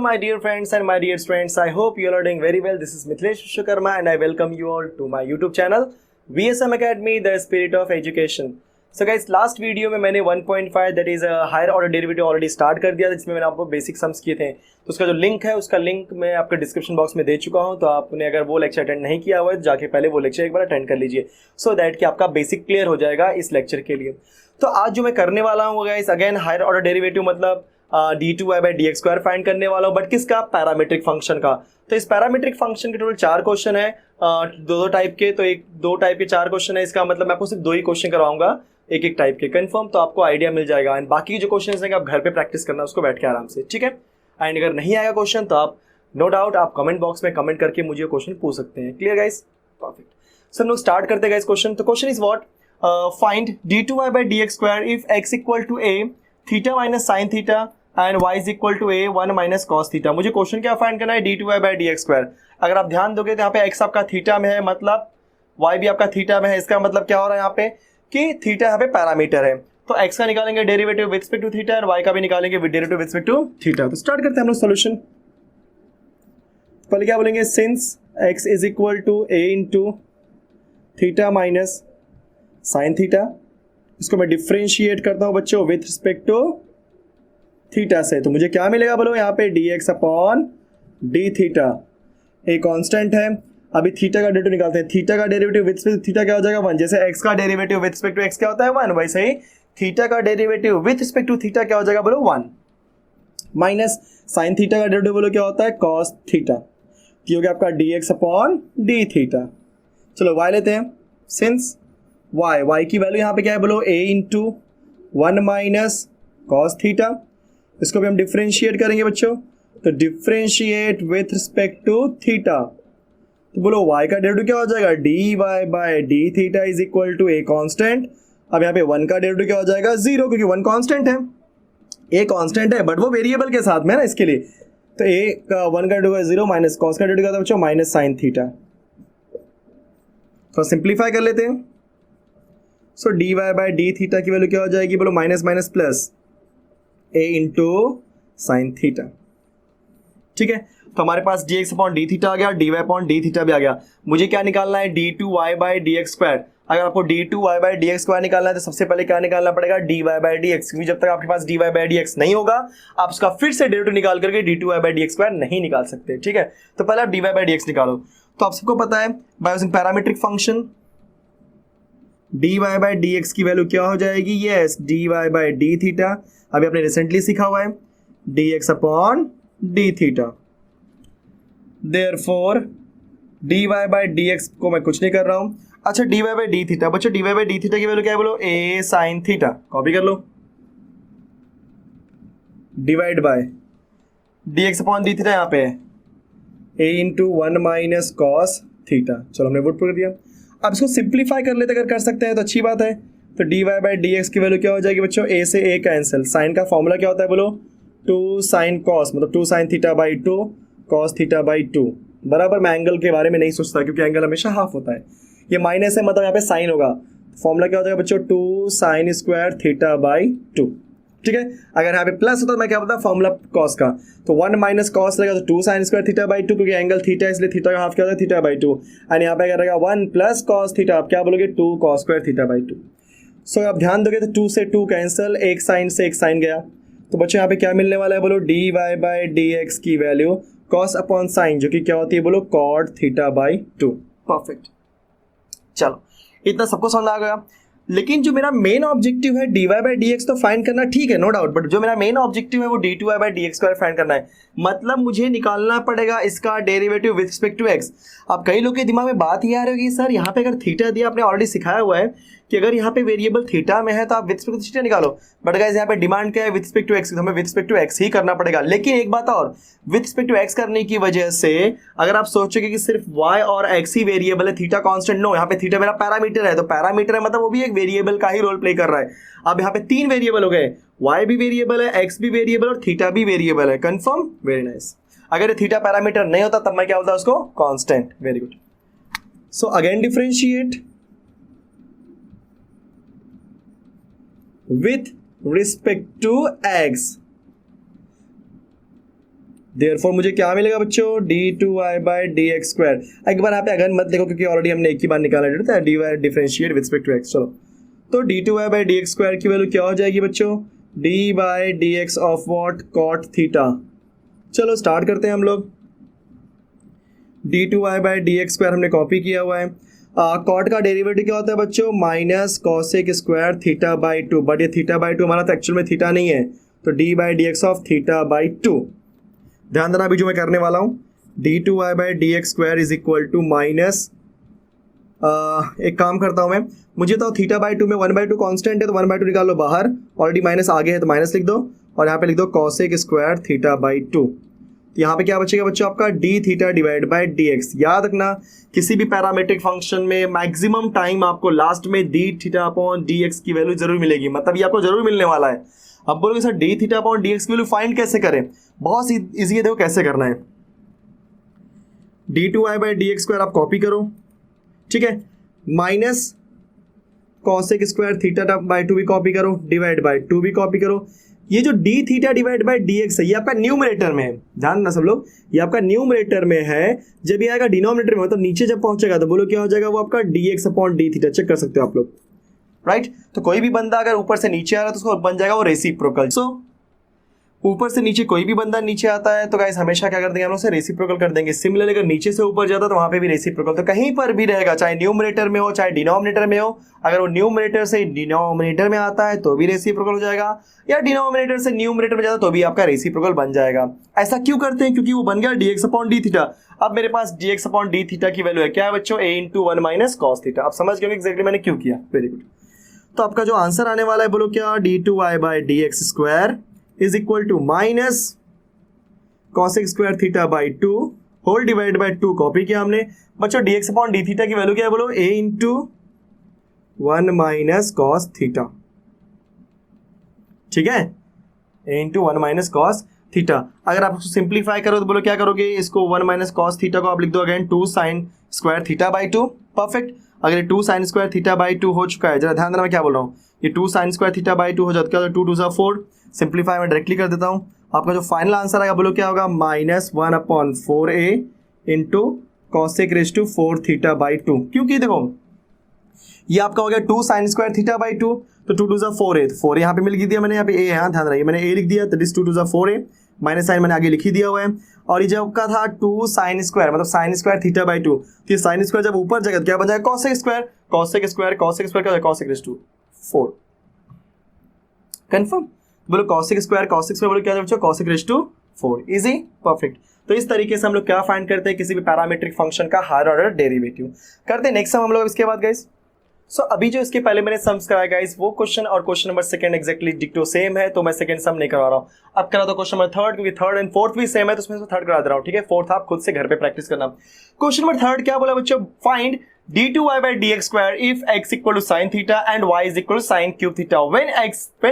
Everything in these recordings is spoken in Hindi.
my dear friends and my dear students. I hope you all are doing very well. This is Mithilesh Vishwakarma and I welcome you all to my YouTube channel VSM Academy, the Spirit of Education. So guys, last video में मैंने 1.5 that is higher order derivative already start कर दिया था, जिसमें मैंने आपको बेसिक सम्स किए थे. तो उसका जो लिंक है उसका लिंक मैं आपके डिस्क्रिप्शन बॉक्स में दे चुका हूं. तो आपने अगर वो लेक्चर अटेंड नहीं किया हुआ है तो जाके पहले वो लेक्चर एक बार अटेंड कर लीजिए, सो दैट कि आपका बेसिक क्लियर हो जाएगा इस लेक्चर के लिए. तो आज जो मैं करने वाला हूँ guys, again higher order derivative मतलब d2y/dx² फाइंड करने वाला हूँ, बट किसका? पैरामीट्रिक फंक्शन का. तो इस पैरामीट्रिक फंक्शन के टोटल 4 क्वेश्चन है, दो टाइप के. तो दो टाइप के 4 क्वेश्चन है. इसका मतलब मैं आपको सिर्फ 2 ही क्वेश्चन करवाऊंगा एक एक टाइप के, कंफर्म. तो आपको आइडिया मिल जाएगा. एंड बाकी जो क्वेश्चन हैं आप घर पे प्रैक्टिस करना उसको बैठ के आराम से, ठीक है. एंड अगर नहीं आएगा क्वेश्चन तो आप नो डाउट आप कमेंट बॉक्स में कमेंट करके मुझे क्वेश्चन पूछ सकते हैं. Clear guys? परफेक्ट. सो हम लोग स्टार्ट करते हैं गाइस क्वेश्चन. तो question is what? Find d2y/dx² if x equal to a theta minus sine theta and y is equal to a 1 minus cos theta. मुझे क्वेश्चन क्या फाइंड करना है? d2y/dx². अगर आप ध्यान दोगे तो यहाँ पे x आपका थीटा में है, मतलब y भी आपका थीटा में है. इसका मतलब क्या हो रहा है यहाँ पे कि थीटा यहाँ पे पैरामीटर है. तो x का निकालेंगे derivative with respect to theta और y का भी निकालेंगे with derivative with respect to theta. तो स्टार्ट करते हैं हम लोग सॉल्यूशन. पहले क्या बोलेंगे? Since x is equal to a into theta minus sine theta, इसको मैं डिफ्रेंशिएट करता हूं बच्चों विथ रिस्पेक्ट टू थीटा से. तो मुझे क्या मिलेगा बोलो? यहाँ पे dx अपॉन डी थीटा. एक कांस्टेंट है. अभी थीटा का डेरिवेटिव निकालते हैं. थीटा का derivative with respect to theta क्या हो जाएगा? 1. जैसे x का derivative with respect to x क्या होता है? 1. वैसे ही थीटा का derivative with respect to theta क्या हो जाएगा बोलो? 1. माइनस साइन थीटा का डेरिवेटिव बोलो क्या होता है? Cos theta. ये हो गया आपका dx अपॉन डी थीटा. चलो y लेते हैं. सिंस y की वैल्यू यहाँ पे क्या है बोलो? a into 1 minus cos theta. इसको भी हम डिफ्रेंशिएट करेंगे बच्चों. तो differentiate with respect to theta. तो बोलो y का डेरिवेटिव क्या हो जाएगा? dy/d theta is equal to a constant. अब यहाँ पे 1 का डेरिवेटिव क्या हो जाएगा? 0, क्योंकि 1 कांस्टेंट है. a कांस्टेंट है बट वो वेरिएबल के साथ में है ना, इसके लिए. तो a का 1 का डेरिवेटिव 0 माइनस कॉस का डेरिवेटिव क्या था बच्चों? Minus sine theta. तो सिंप्लीफाई कर लेते हैं. सो dy/d थीटा की वैल्यू क्या हो जाएगी बोलो? Minus minus plus a into sine theta. ठीक है. तो हमारे पास dx अपॉन डी थीटा आ गया, dy अपॉन डी थीटा भी आ गया. मुझे क्या निकालना है? d2y/dx². अगर आपको d2y/dx² निकालना है तो सबसे पहले क्या निकालना पड़ेगा? dy/dx, क्योंकि जब तक आपके पास dy/dx नहीं होगा आप उसका फिर से डेरिवेटिव निकाल करके d2y/dx² नहीं निकाल सकते. ठीक है. तो पहले आप dy/dx निकालो. तो आप सबको पता है bye using parametric function dy/dx की वैल्यू क्या हो जाएगी? Yes, dy/d theta. अभी आपने रिसेंटली सीखा हुआ है dx upon d theta. Therefore dy/dx को मैं कुछ नहीं कर रहा हूं. अच्छा, dy/d थीटा. बच्चों dy/d थीटा की वैल्यू क्या है बोलो? a sign theta. कॉपी कर लो. Divide by dx upon d theta यहाँ पे है a into 1 minus cos theta. चलो हमने पुट कर दिया. अब इसको सिंप्लीफाई कर लेते, अगर कर सकते हैं तो अच्छी बात है. तो dy/dx की वैल्यू क्या हो जाएगी बच्चों? a से a कैंसिल. साइन का फॉर्मूला क्या होता है बोलो? 2 साइन कॉस, मतलब 2 sine theta by 2 cos theta by 2. बराबर. मैं एंगल के बारे में नहीं सोचता क्योंकि एंगल हमेशा हाफ होता है. ये माइनस है मतलब यहाँ पे साइन होगा. फॉर्मूला क्या हो जाएगा बच्चों? 2 साइन स्क्वायर थीटा बाई 2. ठीक है. अगर यहाँ पे प्लस होता तो मैं क्या बताऊँ? फॉर्मूला कॉस का. तो 1 माइनस कॉस रहेगा तो 2 साइन स्क्वायर थीटा बाई 2, क्योंकि एंगल थीटा इसलिए थीटा का हाफ क्या होता है? Theta by 2. एंड यहाँ पे क्या रहेगा? 1 प्लस कॉस थीटा. आप क्या बोलोगे? 2 कॉस स्क्वायर थीटा बाई 2. सो आप ध्यान दोगे तो 2 से 2 कैंसिल, एक साइन से एक साइन गया. तो बच्चों यहाँ पे क्या मिलने वाला है बोलो? dy/dx की वैल्यू कॉस अपॉन साइन, जो कि क्या होती है बोलो? Cot theta by 2. परफेक्ट. चलो इतना सबको समझ आ गया. लेकिन जो मेरा मेन ऑब्जेक्टिव है dy/dx तो फाइंड करना, ठीक है, नो डाउट. बट जो मेरा मेन ऑब्जेक्टिव है वो d2y/dx² फाइंड करना है. मतलब मुझे निकालना पड़ेगा इसका derivative with respect to x. अब कई लोग के दिमाग में बात ये आ रही होगी, सर यहाँ पे अगर थीटा दिया, आपने ऑलरेडी सिखाया हुआ है कि अगर यहाँ पे वेरिएबल थीटा में है तो आप विद रिस्पेक्ट टू थीटा निकालो. बट गाइस यहाँ पे डिमांड क्या है? विद रिस्पेक्ट टू x, हमें विद रिस्पेक्ट टू x ही करना पड़ेगा. लेकिन एक बात और, विद रिस्पेक्ट टू x करने की वजह से अगर आप सोचोगे कि सिर्फ y और x ही वेरिएबल है, थीटा कांस्टेंट, नो, यहाँ पे थीटा मेरा पैरामीटर है. तो पैरामीटर है मतलब वो भी एक वेरिएबल का ही रोल प्ले कर रहा है. अब यहाँ पे 3 वेरिएबल हो गए. y भी वेरिएबल है, x भी वेरिएबल और थीटा भी वेरिएबल है. कंफर्म? Very nice. अगर ये थीटा पैरामीटर नहीं होता तब मैं क्या बोलता उसको? Constant. Very good. So again differentiate with respect to x. Therefore मुझे क्या मिलेगा बच्चों, d2y/dx²। एक बार यहाँ पे अगर मत लिखो क्योंकि ऑलरेडी हमने एक ही बार निकाला है, dy differentiate with respect to x। चलो तो d2y/dx² की वैल्यू क्या हो जाएगी बच्चों, d/dx of what, cot theta. चलो स्टार्ट करते हैं हम लोग। d2y/dx² हमने कॉपी किया हुआ है। कॉट का डेरिवेटिव क्या होता है बच्चों, माइनस कॉसेक स्क्वायर थीटा/2, बट ये थीटा/2 हमारा तो एक्चुअल में थीटा नहीं है, तो d/dx ऑफ थीटा/2। ध्यान देना अभी जो मैं करने वाला हूँ, d2y/dx² is equal to minus, एक काम करता हूँ मैं, मुझे तो थीटा/2 में 1/2 कांस्टेंट है, तो 1/2 निकाल लो बाहर, ऑलरेडी माइनस आगे है तो माइनस लिख दो, और यहाँ पे लिख दो कॉसेक स्क्वायर थीटा/2। यहाँ पे क्या बचेगा बच्चों आपका, d theta divide by dx। याद रखना किसी भी पैरामीट्रिक फंक्शन में मैक्सिमम टाइम आपको लास्ट में d थीटा अपॉन dx की वैल्यू जरूर मिलेगी, मतलब ये आपको जरूर मिलने वाला है। अब बोलोगे sir d theta upon dx की वैल्यू फाइंड कैसे करें, बहुत इजी है, देखो कैसे करना है। d2y/dx² आप कॉपी करो, ठीक है, माइनस कॉसेक स्क्वायर थीटा/2 भी कॉपी करो, डिवाइड बाई 2 भी कॉपी करो। ये जो d theta divide by dx है ये आपका न्यूमरेटर में है, ध्यान ना सब लोग, ये आपका न्यूमरेटर में है। जब ये आएगा डिनोमिनेटर में, मतलब नीचे जब पहुंचेगा तो बोलो क्या हो जाएगा, वो आपका dx upon d theta. Check कर सकते हो आप लोग, राइट। तो कोई भी बंदा अगर ऊपर से नीचे आ रहा है तो उसको बन जाएगा वो रेसिप्रोकल। सो ऊपर से नीचे कोई भी बंदा नीचे आता है तो गाइस हमेशा क्या कर देंगे हम लोग, उसे रेसिप्रोकल कर देंगे। सिमिलरली अगर नीचे से ऊपर जाता है तो वहां पे भी रेसिप्रोकल, तो कहीं पर भी रहेगा, चाहे न्यूमरेटर में हो चाहे डिनोमिनेटर में हो। अगर वो न्यूमरेटर से डिनोमिनेटर में आता है तो भी रेसिप्रोकल हो जाएगा, या डिनोमिनेटर से न्यूमरेटर में जाता है तो भी आपका रेसिप्रोकल बन जाएगा। ऐसा क्यों करते हैं, क्योंकि वो बन गया dx अपॉन d थीटा। अब मेरे पास dx अपॉन d थीटा की वैल्यू है क्या है बच्चों, a into 1 minus cos theta. आप समझ गए एक्जैक्टली मैंने क्यों किया, वेरी गुड। तो आपका जो आंसर आने वाला है बोलो क्या, d2y/dx² is equal to minus cosec square theta whole divide by 2 copy किया हमने। बच्चों dx अपॉन d थीटा की वैल्यू क्या है बोलो, a into 1 minus cos theta, ठीक है, a into 1 minus cos theta. अगर आप सिंप्लीफाई करो तो बोलो क्या करोगे, इसको 1 माइनस कॉस थीटा को आप लिख दो अगेन 2 साइन स्क्वायर थीटा/2, परफेक्ट। अगर ये 2 साइन स्क्वायर थीटा/2 हो चुका है, जरा ध्यान देना मैं क्या बोल रहा हूँ, ये 2 साइन स्क्वायर थीटा/2 हो जाता है, 2 2 4, सिंप्लीफाई में डायरेक्टली कर देता हूँ। आपका जो फाइनल आंसर आएगा बोलो क्या होगा, -1/4a into cosec raise to 4 theta. क्योंकि देखो ये आपका हो गया 2 साइन स्क्वायर थीटा/2, तो 2 2 4a, तो 4 यहाँ पे मिल दिया मैंने, यहाँ पे a है, ध्यान रखिए मैंने a लिख दिया, तो 2 2 4a, माइनस साइन मैंने आगे लिख ही दिया हुआ है। और ये जब का था 2 साइन स्क्वायर, मतलब साइन स्क्वायर थीटा/2, तो ये साइन स्क्वायर जब ऊपर जाएगा तो क्या बन जाएगा, cosec square, cosec square cosec square क्या, कॉसेक रेज टू 4। कंफर्म, बोलो कॉसेक स्क्वायर बोलो क्या बच्चों, cosec raise to 4। Easy, perfect. तो इस तरीके से हम लोग क्या फाइंड करते हैं, किसी भी पैरामीट्रिक फंक्शन का हायर ऑर्डर डेरिवेटिव करते हैं। नेक्स्ट सम हम लोग इसके बाद गाइस, सो अभी जो इसके पहले मैंने सम्स कराया गाइस, वो क्वेश्चन और क्वेश्चन नंबर सेकंड एक्जैक्टली डिक्टो सेम है, तो मैं सेकंड सम नहीं करवा रहा हूँ। अब करा दो क्वेश्चन नंबर थर्ड, क्योंकि थर्ड एंड फोर्थ भी सेम है, तो उसमें से थर्ड करा दे रहा हूँ, ठीक है। फोर्थ आप खुद से घर पे प्रैक्टिस करना। क्वेश्चन नंबर थर्ड क्या बोला बच्चों, find d2y/dx² if x equal to sin theta and y is equal to sin cube theta when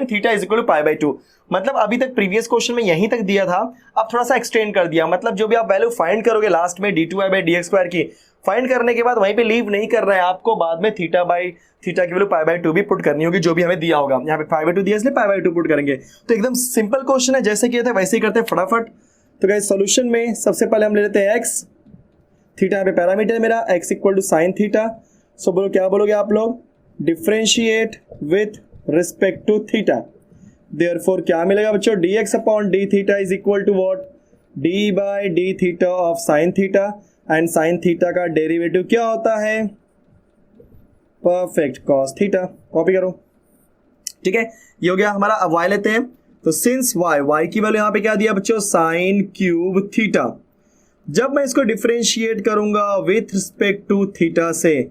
theta is equal to pi/2। मतलब अभी तक प्रीवियस क्वेश्चन में यहीं तक दिया था, अब थोड़ा सा एक्सटेंड कर दिया। मतलब जो भी आप वैल्यू फाइंड करोगे लास्ट में d2y/dx² की, फाइंड करने के बाद वहीं पे लीव नहीं कर रहा है आपको, बाद में थीटा की वैल्यू pi/2 भी पुट करनी होगी, जो भी हमें दिया होगा। यहाँ पे pi/2 दिया इसलिए pi/2 पुट करेंगे। तो एकदम सिंपल क्वेश्चन है, जैसे किए थे वैसे ही करते हैं फटाफट। तो गाइस सॉल्यूशन में सबसे पहले हम ले लेते हैं x, थीटा यहाँ पे पैरामीटर है मेरा, x equal to sine theta. So बोलो क्या बोलोगे आप लोग, differentiate with respect to theta. Therefore क्या मिलेगा बच्चों, dx upon d theta is equal to what, d/d theta of sine theta, and sine theta का डेरिवेटिव क्या होता है, परफेक्ट कॉस थीटा। कॉपी करो, ठीक है, ये हो गया हमारा। अब y लेते हैं, तो सिंस y की वैल्यू यहाँ पे क्या दिया बच्चों, साइन क्यूब थीटा। जब मैं इसको डिफरेंशिएट करूंगा विथ रिस्पेक्ट टू थीटा से,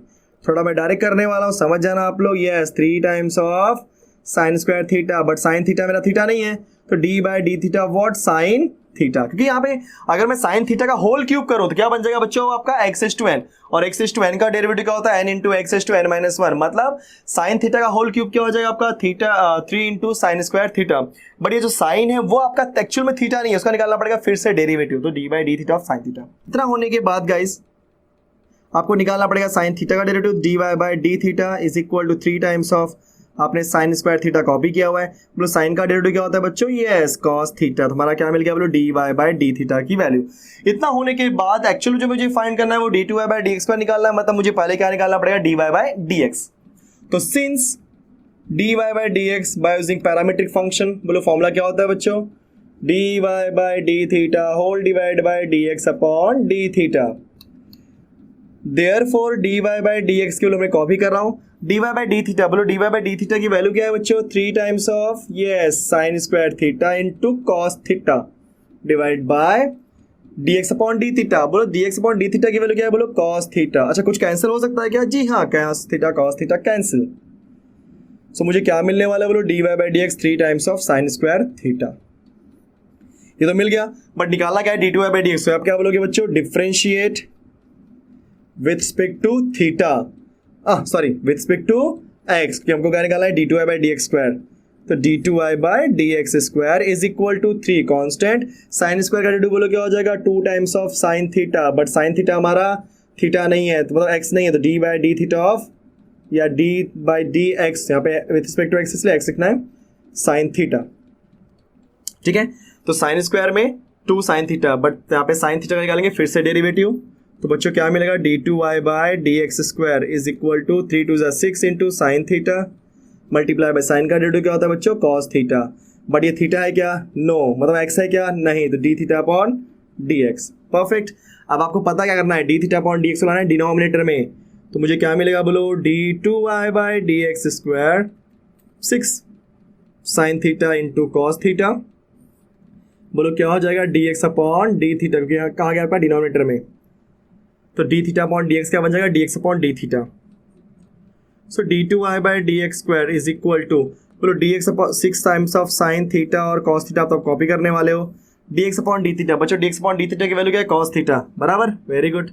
थोड़ा मैं डायरेक्ट करने वाला हूं, समझ जाना आप लोग। Yes, 3 times of sine square theta, but sine theta मेरा थीटा नहीं है, तो d/d theta what, sine theta. क्योंकि यहाँ पे अगर मैं साइन थीटा का होल क्यूब करूं तो क्या बन जाएगा बच्चों आपका x⁴n, और x⁴n का डेरिवेटिव क्या होता है, n इंटू x⁴n-1। मतलब साइन थीटा का होल क्यूब क्या हो जाएगा आपका, theta 3 into sine square theta. But ये जो साइन है वो आपका एक्चुअल में थीटा नहीं है, उसका निकालना पड़ेगा फिर से डेरिवेटिव, तो d/d theta of sine theta. इतना होने के बाद गाइस आपको निकालना पड़ेगा साइन थीटा का derivative, dy/d theta is equal to 3 times of आपने साइन स्क्वायर थीटा कॉपी किया हुआ है। बोलो साइन का डेरिवेटिव क्या होता है बच्चों, यस कॉस थीटा। तो हमारा क्या मिल गया, बोलो dy बाय डी थीटा की वैल्यू। इतना होने के बाद एक्चुअली जो मुझे फाइंड करना है वो d2y बाय dx स्क्वायर निकालना है, मतलब मुझे पहले क्या निकालना पड़ेगा, dy बाय dx। तो since dy by dx by using parametric function, बोलो फॉर्मूला क्या होता है बच्चों, dy by d theta whole divide by dx upon d theta. Therefore dy by dx के लिए मैं कॉपी कर रहा हूं, dy बाय d थीटा। बोलो dy बाय d थीटा की वैल्यू क्या है बच्चों, 3 times of yes sine square theta into cos theta divide by dx upon d theta. बोलो dx अपॉन d थीटा की वैल्यू क्या है, बोलो cos थीटा। अच्छा कुछ कैंसिल हो सकता है क्या, जी हाँ cos थीटा कैंसिल। सो मुझे क्या मिलने वाला है, बोलो dy by dx 3 times of sine square theta. ये तो मिल गया, बट निकालना क्या है d2y बाय dx। तो आप क्या बोलोगे बच्चों, differentiate with respect to theta, sorry with respect to x, कि हमको क्या निकालना है d2y बाय dx स्क्वायर। तो d2y by dx square is equal to 3 constant sine square का डेरिवेटिव बोलो क्या हो जाएगा, 2 times of sine theta, but sine theta हमारा थीटा नहीं है, तो मतलब x नहीं है, तो d by d theta of या d बाय डी एक्स, यहाँ पे विथ रिस्पेक्ट टू x इसलिए x लिखना है साइन थीटा। ठीक है, तो साइन स्क्वायर में 2 साइन थीटा, बट यहाँ पे साइन थीटा का निकालेंगे फिर से डेरिवेटिव। तो बच्चों क्या मिलेगा, d2y by dx square is equal to 3 2 6 into sine theta multiply by sine का डेरिवेटिव क्या होता है बच्चों, cos थीटा। बट ये थीटा है क्या, नो, मतलब x है क्या, नहीं, तो d theta upon dx। Perfect. अब आपको पता क्या करना है, d थीटा अपॉन dx लाना है डिनोमिनेटर में। तो मुझे क्या मिलेगा, बोलो d2y by dx square 6 sine theta into cos theta, बोलो क्या हो जाएगा dx अपॉन d थीटा, क्योंकि यहाँ कहाँ गया आपका डिनोमिनेटर में, तो d थीटा अपॉन dx क्या बन जाएगा, dx upon d theta. So d2y by dx square is equal to, बोलो dx upon 6 times of sine theta और cos थीटा आप कॉपी करने वाले हो, dx अपॉन d थीटा। बच्चों dx अपॉन d थीटा की वैल्यू क्या है, cos थीटा, बराबर, वेरी गुड।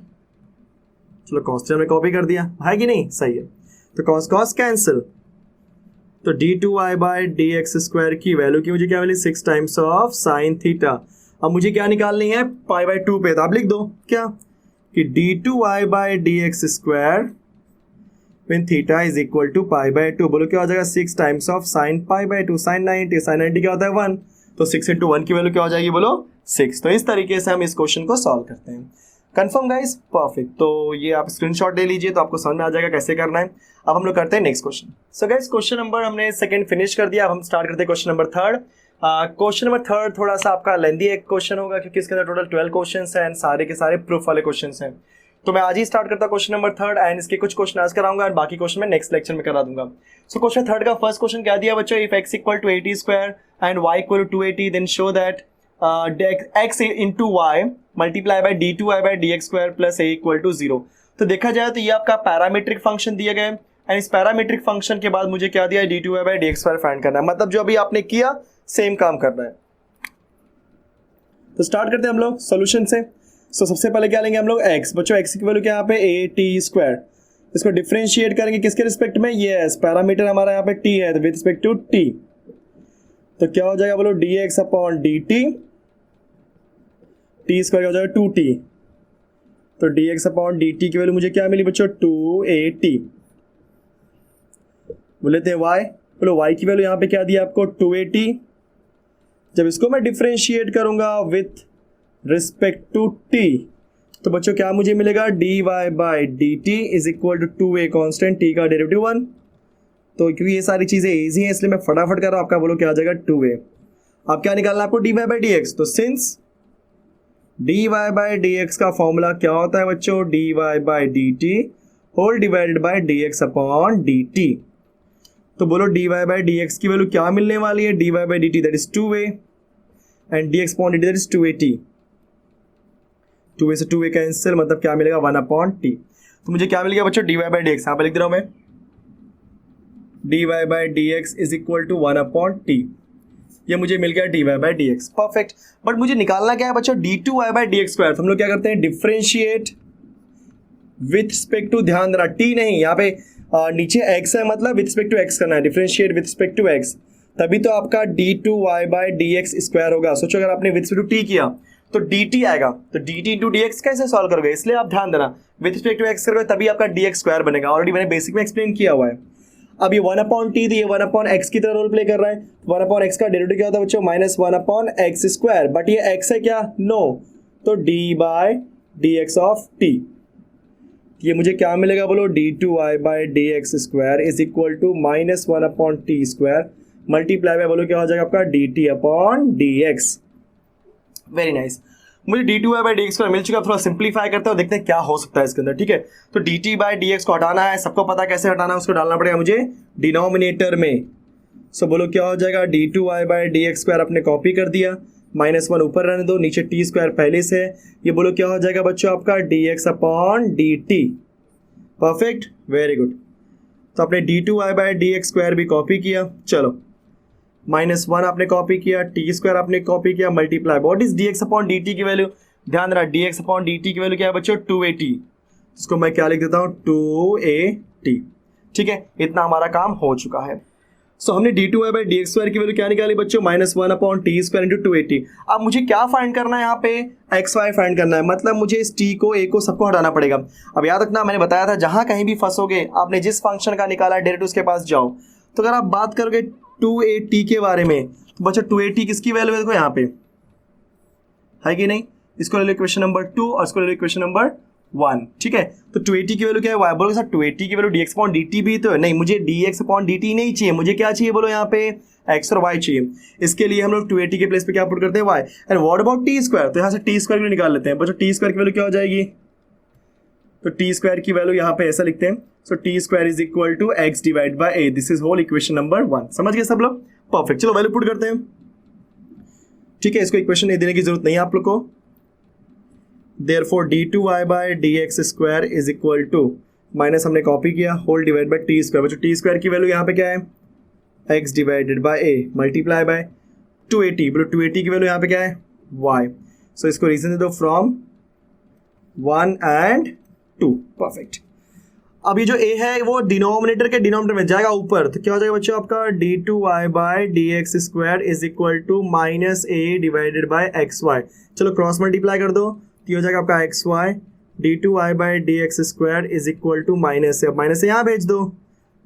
चलो cos थीटा में कॉपी कर दिया है कि नहीं, सही है। तो cos कैंसिल, तो d2y बाय dx स्क्वायर की वैल्यू की मुझे क्या मिली, 6 टाइम्स ऑफ साइन थीटा। अब मुझे क्या निकालनी है, पाई बाय 2 पे, तो आप लिख दो क्या कि d2y by dx square when theta is equal to pi by 2, बोलो क्या हो जाएगा, 6 times of sine pi by 2, sine 90, sine 90 क्या होता है 1, तो 6 इंटू 1 की वैल्यू क्या हो जाएगी, बोलो 6। तो इस तरीके से हम इस क्वेश्चन को सॉल्व करते हैं। Confirm guys, perfect. तो ये आप स्क्रीनशॉट ले लीजिए तो आपको समझ में आ जाएगा कैसे करना है। अब हम लोग करते हैं next question. So guys question number हमने सेकंड फिनिश कर दिया, अब हम स्टार्ट करते हैं question number third. Question number third थोड़ा सा आपका लेंदी एक क्वेश्चन होगा, क्योंकि इसके अंदर टोटल 12 क्वेश्चंस हैं एंड सारे के सारे प्रूफ वाले क्वेश्चंस हैं। तो मैं आज ही स्टार्ट करता हूं क्वेश्चन नंबर थर्ड, एंड इसके कुछ क्वेश्चन आज कराऊंगा और बाकी क्वेश्चन मैं नेक्स्ट लेक्चर में करा दूंगा। सो क्वेश्चन थर्ड का फर्स्ट क्वेश्चन क्या दिया बच्चों, if x equal to 80 square and y equal to 280 then show that x into y multiply by d2y by dx square plus a equal to 0। तो देखा जाए तो ये आपका पैरामीट्रिक फंक्शन दिया गया है, एंड इस पैरामीट्रिक फंक्शन के बाद मुझे क्या दिया है, d2y by dx square find करना है, मतलब जो अभी आपने किया सेम काम करना है। तो स्टार्ट करते हैं हम लोग सोल्यूशन से। सो सबसे पहले क्या लेंगे हम लोग, x। बच्चों x की वैल्यू क्या यहाँ पे a t स्क्वायर, इसको डिफरेंशिएट करेंगे किसके रिस्पेक्ट में, यस पैरामीटर हमारा यहाँ पे t है, तो विद रिस्पेक्ट टू t, तो क्या हो जाएगा बोलो dx upon dt, t square हो जाएगा 2t, तो dx अपॉन dt की वैल्यू मुझे क्या मिली बच्चों, 2at। बोले थे y, बोलो y की वैल्यू यहाँ पे क्या दिया आपको, 2at। जब इसको मैं डिफरेंशिएट करूंगा विथ रिस्पेक्ट टू t, तो बच्चों क्या मुझे मिलेगा, dy by dt is equal to 2a constant t का डेरिवेटिव 1। तो क्योंकि ये सारी चीजें इजी हैं इसलिए मैं फटाफट कर रहा हूं, आपका बोलो क्या आ जाएगा 2a। अब क्या निकालना है आपको, dy बाय dx। तो सिंस dy बाय dx का फॉर्मूला क्या होता है बच्चों, dy by dt whole divided by dx upon dt। तो बोलो dy बाय dx की वैल्यू क्या मिलने वाली है, dy by dt that is 2a and dx upon dt that is 2at। 2a से 2a कैंसिल, मतलब क्या मिलेगा 1 अपॉन t। तो मुझे क्या मिल गया बच्चों, dy बाय dx, यहाँ पे लिख दे रहा हूं मैं, dy by dx is equal to 1 upon t। ये मुझे मिल गया dy by dx, perfect. But मुझे निकालना क्या है बच्चों, d2y बाय dx स्क्वायर। तो हम लोग क्या करते हैं, डिफरेंशिएट विथ रिस्पेक्ट टू, ध्यान देना t नहीं, यहाँ पे नीचे x है, मतलब विथ रिस्पेक्ट टू x करना है, differentiate with respect to x, तभी तो आपका d2y बाय dx स्क्वायर होगा। सोचो अगर आपने विथ रिस्पेक्ट टू t किया तो dt आएगा, तो dt इंटू dx कैसे सॉल्व करोगे, इसलिए आप ध्यान देना विथ रिस्पेक्ट टू x करोगे तभी आपका dx स्क्वायर बनेगा, ऑलरेडी मैंने बेसिक में एक्सप्लेन किया हुआ है। अब ये 1/t, तो ये 1/x की तरह रोल प्ले कर रहा है। 1/x का डेरिवेटिव क्या होता है बच्चों? -1/x², बट ये x है क्या? नो, तो d/dx ऑफ t, ये मुझे क्या मिलेगा बोलो? d2y/dx² is equal to -1/t² multiply by बोलो क्या हो जाएगा आपका? dt/dx। वेरी नाइस, मुझे d2y/dx² मिल चुका। थोड़ा सिंप्लीफाई करते हैं और देखते हैं क्या हो सकता है इसके अंदर। ठीक है, तो dt/dx को हटाना है, सबको पता कैसे हटाना है, उसको डालना पड़ेगा मुझे डिनोमिनेटर में। सो बोलो क्या हो जाएगा? d2y/dx² आपने कॉपी कर दिया, -1 ऊपर रहने दो, नीचे t² पहले से है, ये बोलो क्या हो जाएगा बच्चों आपका? dx/dt। Perfect, very good. तो आपने d2y/dx² भी कॉपी किया, चलो -1 आपने कॉपी किया, t² आपने कॉपी किया, मल्टीप्लाई। व्हाट इज dx/dt की वैल्यू? ध्यान रहा dx/dt की वैल्यू क्या है बच्चों? 2at। इसको मैं क्या लिख देता हूं? 2at। ठीक है, इतना हमारा काम हो चुका है। सो हमने d2y/dx² की वैल्यू क्या निकाली बच्चों? -1/t² into 2at। अब मुझे क्या फाइंड करना है यहाँ पे? xy फाइंड करना है, मतलब मुझे इस t को a को सबको हटाना पड़ेगा। अब याद रखना, मैंने बताया था जहां कहीं भी फंसोगे, आपने जिस फंक्शन का निकाला डायरेक्ट उसके पास जाओ। तो अगर आप बात करोगे 2at के बारे में, तो बच्चों 2at किसकी वैल्यू है? देखो यहाँ पे है कि नहीं? इसको ले लो इक्वेशन नंबर 2 और इसको ले लो इक्वेशन नंबर 1। ठीक है, तो 2at की वैल्यू क्या है? y बोलोगे सर 2at की वैल्यू dx/dt भी तो है। नहीं, मुझे dx/dt नहीं चाहिए, मुझे क्या चाहिए बोलो? यहाँ पे x और y चाहिए। इसके लिए हम लोग 2at के प्लेस पे क्या पुट करते हैं? y। And what about t²? तो यहाँ से t² भी निकाल लेते हैं बच्चों। t² की वैल्यू क्या हो जाएगी? तो t² की वैल्यू यहाँ पे ऐसा लिखते हैं, so t² is equal to x/a। This is whole equation number 1। समझ गए सब लोग? परफेक्ट, चलो वैल्यू पुट करते हैं। ठीक है, इसको इक्वेशन देने की जरूरत नहीं है आप लोग को। Therefore d2y/dx² is equal to, minus हमने कॉपी किया, होल डिवाइड बाय t²। बच्चों t² की वैल्यू यहाँ पे क्या है? x/a multiply by 2at। बोलो 2at की वैल्यू यहाँ पे क्या है? y। सो इसको रीजन दे दो फ्रॉम 1 and 2। परफेक्ट। अब ये जो a है वो डिनोमिनेटर के डिनोमिनेटर में जाएगा ऊपर, तो क्या हो जाएगा बच्चों आपका? d2y/dx² is equal to -a divided by xy। चलो क्रॉस मल्टीप्लाई कर दो, तो हो जाएगा आपका xy। d2y/dx² is equal to -a। अब माइनस यहाँ भेज दो,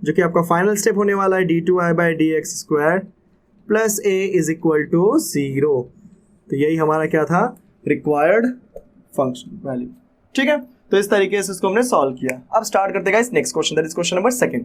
जो कि आपका फाइनल स्टेप होने वाला है d2y/dx² plus a is equal to 0। तो यही हमारा क्या था? Required function value. ठीक है, तो इस तरीके से इसको हमने सॉल्व किया। अब स्टार्ट करते हैं guys next question, that is question number 2।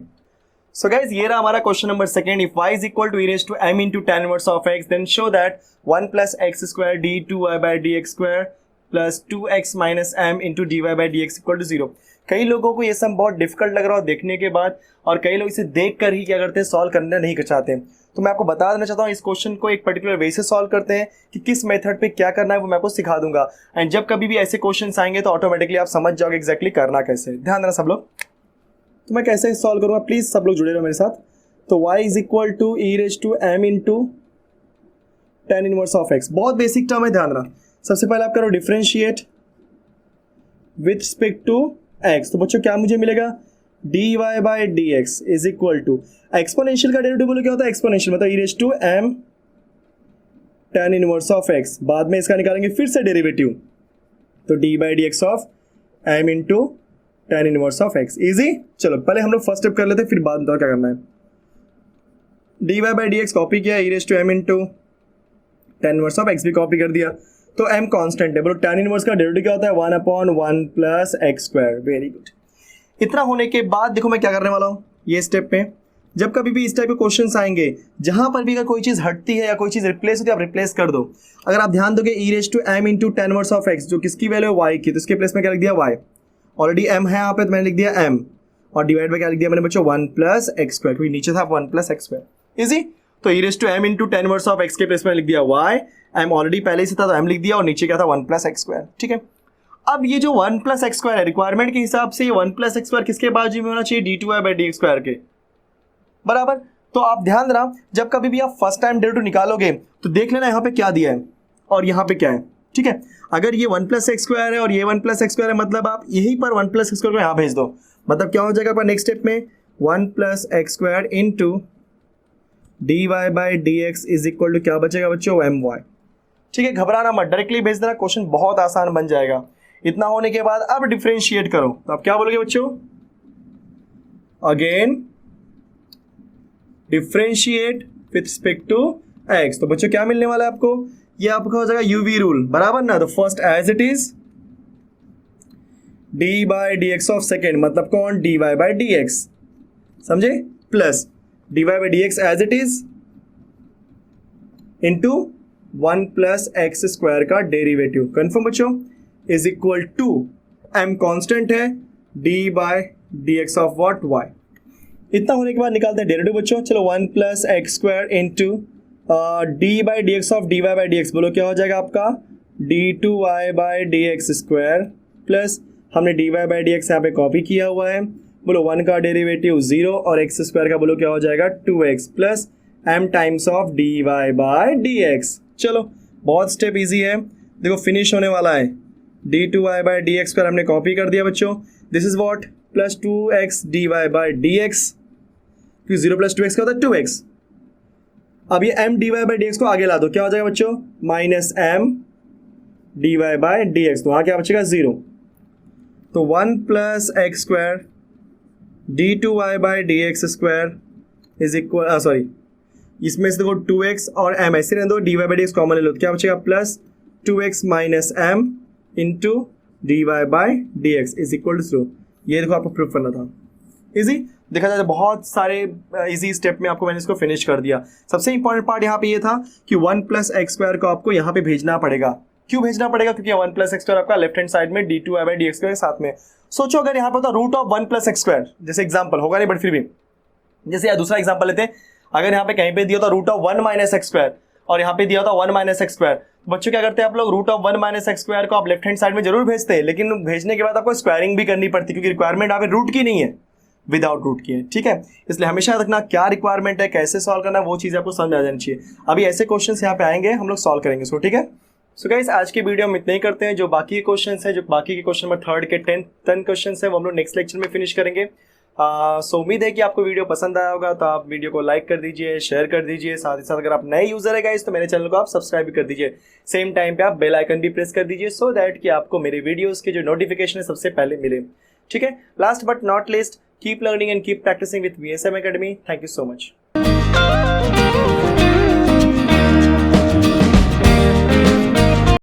So guys ये रहा हमारा question number 2। If y is equal to e raised to m into tan inverse of x, then show that 1 plus x² d2y/dx² plus 2x minus m into dy/dx equal to 0। कई लोगों को ये सब बहुत डिफिकल्ट लग रहा हो देखने के बाद, और कई लोग इसे देख कर ही क्या करते हैं? सॉल्व करना नहीं चाहते। तो मैं आपको बता देना चाहता हूँ, इस क्वेश्चन को एक पर्टिकुलर वे से सॉल्व करते हैं कि किस मेथड पे क्या करना है, वो मैं आपको सिखा दूंगा। एंड जब कभी भी ऐसे क्वेश्चन आएंगे तो ऑटोमेटिकली आप समझ जाओगे एग्जैक्टली करना कैसे। ध्यान देना सब लोग। तो मैं कैसे सॉल्व करूँगा, प्लीज सब लोग जुड़े रहो मेरे साथ। तो y is equal to e raised to m into tan inverse of x। बहुत बेसिक टर्म है, ध्यान रहा। सबसे पहले आप करो differentiate with respect to x। तो बच्चों क्या मुझे मिलेगा? dy/dx is equal to exponential का डेरिवेटिव बोलो क्या होता है? एक्सपोनेंशियल मतलब e raised to m tan inverse of x। बाद में इसका निकालेंगे फिर से डेरिवेटिव, तो d/dx of m into tan inverse of x। Easy. चलो पहले हम लोग फर्स्ट स्टेप कर लेते हैं, फिर बाद में क्या करना है। dy/dx कॉपी किया, e raised to m into tan inverse of x भी कॉपी कर दिया। तो m कांस्टेंट है, बोलो tan इनवर्स का डेरिवेटिव क्या होता है? 1/1 प्लस x²। Very good. इतना होने के बाद देखो मैं क्या करने वाला हूँ ये स्टेप पे। जब कभी भी इस टाइप के क्वेश्चंस आएंगे, जहां पर भी अगर कोई चीज हटती है या कोई चीज रिप्लेस होती है, आप रिप्लेस कर दो। अगर आप ध्यान दोगे e raised to m into tan inverse of x, जो किसकी वैल्यू है? y की, तो इसके प्लेस में क्या लिख दिया? y। ऑलरेडी m है यहाँ पे, तो मैंने लिख दिया m, और डिवाइड बाय क्या लिख दिया मैंने बच्चों? 1 प्लस x², क्योंकि नीचे था 1 प्लस x²। इजी। तो e raised to m into tan inverse of x के प्लेस में लिख दिया y। m ऑलरेडी पहले से था तो m लिख दिया, और नीचे क्या था? 1 प्लस x²। ठीक है, अब ये जो 1 प्लस x² है, रिक्वायरमेंट के हिसाब से ये 1 प्लस x² किसके बाजू में होना चाहिए? d2y/dx² के बराबर। तो आप ध्यान देना, जब कभी भी आप फर्स्ट टाइम डेरिवेटिव निकालोगे तो देख लेना यहाँ पे क्या दिया है और यहाँ पे क्या है। ठीक है, अगर ये 1 प्लस x² है और ये 1 प्लस x² है, मतलब आप यहीं पर 1 प्लस x² को यहाँ भेज दो। मतलब क्या हो जाएगा आपका नेक्स्ट स्टेप में? 1 plus x² into dy/dx is equal to क्या बचेगा बच्चों? my। ठीक है, घबराना मत, डायरेक्टली भेज देना, क्वेश्चन बहुत आसान बन जाएगा। इतना होने के बाद अब डिफरेंशिएट करो, तो आप क्या बोलोगे बच्चों? Again differentiate with respect to x. तो बच्चों क्या मिलने वाला है आपको, ये आपका हो जाएगा यूवी रूल, बराबर ना। तो first as it is d by d x of second, मतलब कौन, d y by d x, समझे, plus d y by d x as it is into 1 plus x square का डेरिवेटिव, कन्फर्म बच्चों, is equal to m constant है d by d x of what, y. इतना होने के बाद निकालते हैं डेरिवेटिव बच्चों। चलो 1 plus x square into d by d x of d y by d x, बोलो क्या हो जाएगा आपका, d two y by d x square, plus हमने d y by d x यहाँ पे कॉपी किया हुआ है, बोलो 1 का डेरिवेटिव 0 और एक्स स्क्वायर का बोलो क्या हो जाएगा 2x plus m times of d y by d x. चलो बहुत स्टेप इजी है, देखो फिनिश होने वाला है, d two y by d x square हमने कॉपी कर दिया बच्चों, this is what plus 2x d y by d x, क्योंकि 0 प्लस 2x का होता है 2x। अब ये m d y by d x को आगे ला दो, क्या हो जाएगा बच्चों, minus m d y by d x, तो वहाँ क्या बचेगा 0। तो 1 plus x square d two y by d x square is equal, sorry इसमें से देखो 2x और m ऐसे रहने दो, d y by d x common ले लो, तो क्या बचेगा plus 2x minus m into D y by d x is equal to 0। ये देखो आपको प्रूफ करना था, इजी देखा जाए तो बहुत सारे इजी स्टेप में आपको मैंने इसको फिनिश कर दिया। सबसे इंपॉर्टेंट पार्ट यहाँ पे ये था कि 1 प्लस एक्स स्क्वायर को आपको यहाँ पे भेजना पड़ेगा। क्यों भेजना पड़ेगा, क्योंकि 1 प्लस एक्स स्क्वायर आपका लेफ्ट हैंड साइड में d two y by d x square के साथ में। सोचो अगर यहाँ पे होता root of 1 plus x square, जैसे एग्जाम्पल होगा नहीं बट फिर भी, जैसे दूसरा एग्जाम्पल लेते हैं, अगर यहाँ पे कहीं पे दिया होता root of 1 minus x square और यहाँ पे दिया होता 1 माइनस एक्स स्क्वायर, बच्चों क्या करते हैं आप लोग, root of 1 minus x square को आप लेफ्ट हैंड साइड में जरूर भेजते हैं, लेकिन भेजने के बाद आपको स्क्वायरिंग भी करनी पड़ती है, क्योंकि रिक्वायरमेंट यहाँ पे रूट की नहीं है, विदाउट रूट की है, ठीक है। इसलिए हमेशा याद रखना क्या रिक्वायरमेंट है, कैसे सॉल्व करना है, वो चीज़ आपको समझ आ जानी चाहिए। अभी ऐसे क्वेश्चन यहाँ पे आएंगे, हम लोग सॉल्व करेंगे इसको, ठीक है। सो गाइस आज की वीडियो हम इतना ही करते हैं। जो बाकी के क्वेश्चन है, जो बाकी के क्वेश्चन में 3rd के 10 क्वेश्चन है, वो हम लोग नेक्स्ट लेक्चर में फिनिश करेंगे। सो उम्मीद है कि आपको वीडियो पसंद आया होगा, तो आप वीडियो को लाइक कर दीजिए, शेयर कर दीजिए, साथ ही साथ अगर आप नए यूजर है गाइस तो मेरे चैनल को आप सब्सक्राइब भी कर दीजिए, सेम टाइम पे आप बेल आइकन भी प्रेस कर दीजिए, सो दैट कि आपको मेरे वीडियोस के जो नोटिफिकेशन है सबसे पहले मिले, ठीक है। Last but not least, keep learning and keep practising with VSM Academy। Thank you so much.